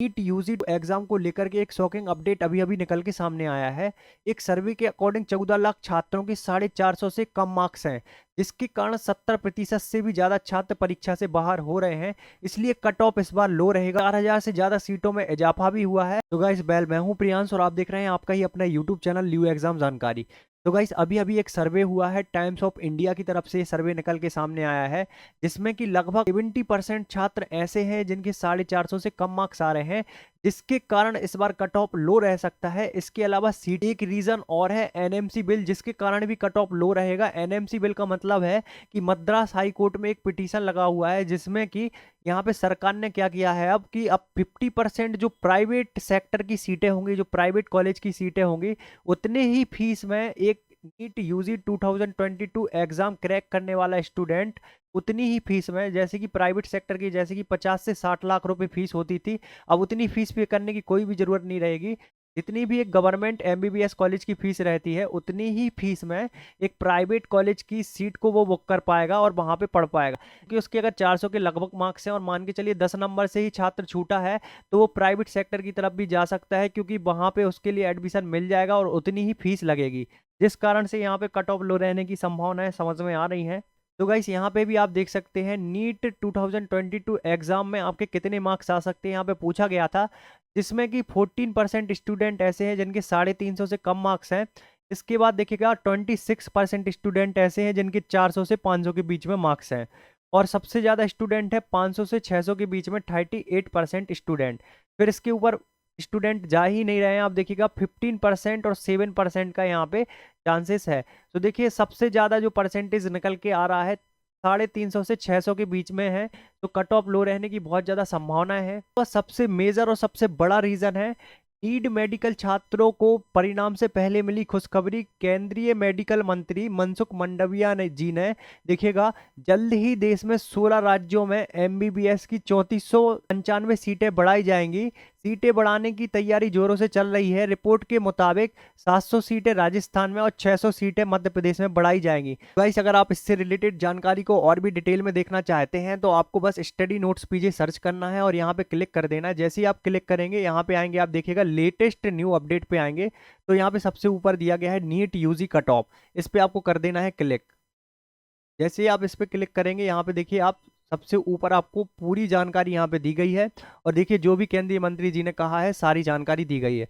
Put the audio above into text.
NEET UG exam को लेकर के एक शॉकिंग अपडेट अभी अभी निकल के सामने आया है। एक सर्वे के अकॉर्डिंग 14 लाख छात्रों के 450 से कम मार्क्स हैं, जिसके कारण 70% से भी ज्यादा छात्र परीक्षा से बाहर हो रहे हैं। इसलिए कट ऑफ इस बार लो रहेगा। 4,000 से ज्यादा सीटों में इजाफा भी हुआ है। तो गाइस मैं हूं प्रियांश और आप देख रहे हैं आपका ही अपना यूट्यूब चैनल ल्यू एग्जाम जानकारी। तो गाइस अभी अभी एक सर्वे हुआ है, टाइम्स ऑफ इंडिया की तरफ से सर्वे निकल के सामने आया है, जिसमें कि लगभग 70% छात्र ऐसे हैं जिनके 450 से कम मार्क्स आ रहे हैं, जिसके कारण इस बार कट ऑफ लो रह सकता है। इसके अलावा सीट एक रीजन और है एनएमसी बिल, जिसके कारण भी कट ऑफ लो रहेगा। एनएमसी बिल का मतलब है कि मद्रास हाई कोर्ट में एक पिटीशन लगा हुआ है, जिसमें कि यहाँ पे सरकार ने क्या किया है अब कि अब 50% जो प्राइवेट सेक्टर की सीटें होंगी, जो प्राइवेट कॉलेज की सीटें होंगी, उतने ही फीस में एक नीट यूजी 2022 एग्जाम क्रैक करने वाला स्टूडेंट उतनी ही फीस में, जैसे कि प्राइवेट सेक्टर की जैसे कि 50 से 60 लाख रुपए फीस होती थी, अब उतनी फीस पे करने की कोई भी जरूरत नहीं रहेगी। जितनी भी एक गवर्नमेंट एमबीबीएस कॉलेज की फीस रहती है, उतनी ही फीस में एक प्राइवेट कॉलेज की सीट को वो बुक कर पाएगा और वहां पे पढ़ पाएगा। क्योंकि उसके अगर 400 के लगभग मार्क्स हैं और मान के चलिए 10 नंबर से ही छात्र छूटा है, तो वो प्राइवेट सेक्टर की तरफ भी जा सकता है, क्योंकि वहां पे उसके लिए एडमिशन मिल जाएगा और उतनी ही फीस लगेगी। जिस कारण से यहाँ पे कट ऑफ लो रहने की संभावनाएं समझ में आ रही हैं। तो गाइस यहाँ पे भी आप देख सकते हैं नीट 2022 एग्जाम में आपके कितने मार्क्स आ सकते हैं, यहाँ पे पूछा गया था, जिसमें कि 14% स्टूडेंट ऐसे हैं जिनके 350 से कम मार्क्स हैं। इसके बाद देखिएगा 26% स्टूडेंट ऐसे हैं जिनके 400 से 500 के बीच में मार्क्स हैं, और सबसे ज़्यादा स्टूडेंट है 500 से 600 के बीच में 38% स्टूडेंट। फिर इसके ऊपर स्टूडेंट जा ही नहीं रहे हैं, आप देखिएगा 15% और 7% का यहाँ पे चांसेस है। तो देखिए सबसे ज़्यादा जो परसेंटेज निकल के आ रहा है 350 से 600 के बीच में है, तो कट ऑफ लो रहने की बहुत ज़्यादा संभावना है। तो सबसे मेजर और सबसे बड़ा रीज़न है नीट मेडिकल छात्रों को परिणाम से पहले मिली खुशखबरी। केंद्रीय मेडिकल मंत्री मनसुख मंडाविया ने देखिएगा जल्द ही देश में 16 राज्यों में एमबीबीएस की 3495 सीटें बढ़ाई जाएंगी। सीटें बढ़ाने की तैयारी जोरों से चल रही है। रिपोर्ट के मुताबिक 700 सीटें राजस्थान में और 600 सीटें मध्य प्रदेश में बढ़ाई जाएंगी। गाइस अगर आप इससे रिलेटेड जानकारी को और भी डिटेल में देखना चाहते हैं, तो आपको बस स्टडी नोट्स पीछे सर्च करना है और यहाँ पे क्लिक कर देना है। जैसे ही आप क्लिक करेंगे यहाँ पे आएंगे, आप देखिएगा लेटेस्ट न्यू अपडेट पे आएंगे, तो यहाँ पे सबसे ऊपर दिया गया है नीट यूजी कट ऑफ, इस पे आपको कर देना है क्लिक। जैसे ही आप इस पे क्लिक करेंगे यहाँ पे देखिए आप सबसे ऊपर आपको पूरी जानकारी यहाँ पे दी गई है, और देखिए जो भी केंद्रीय मंत्री जी ने कहा है सारी जानकारी दी गई है।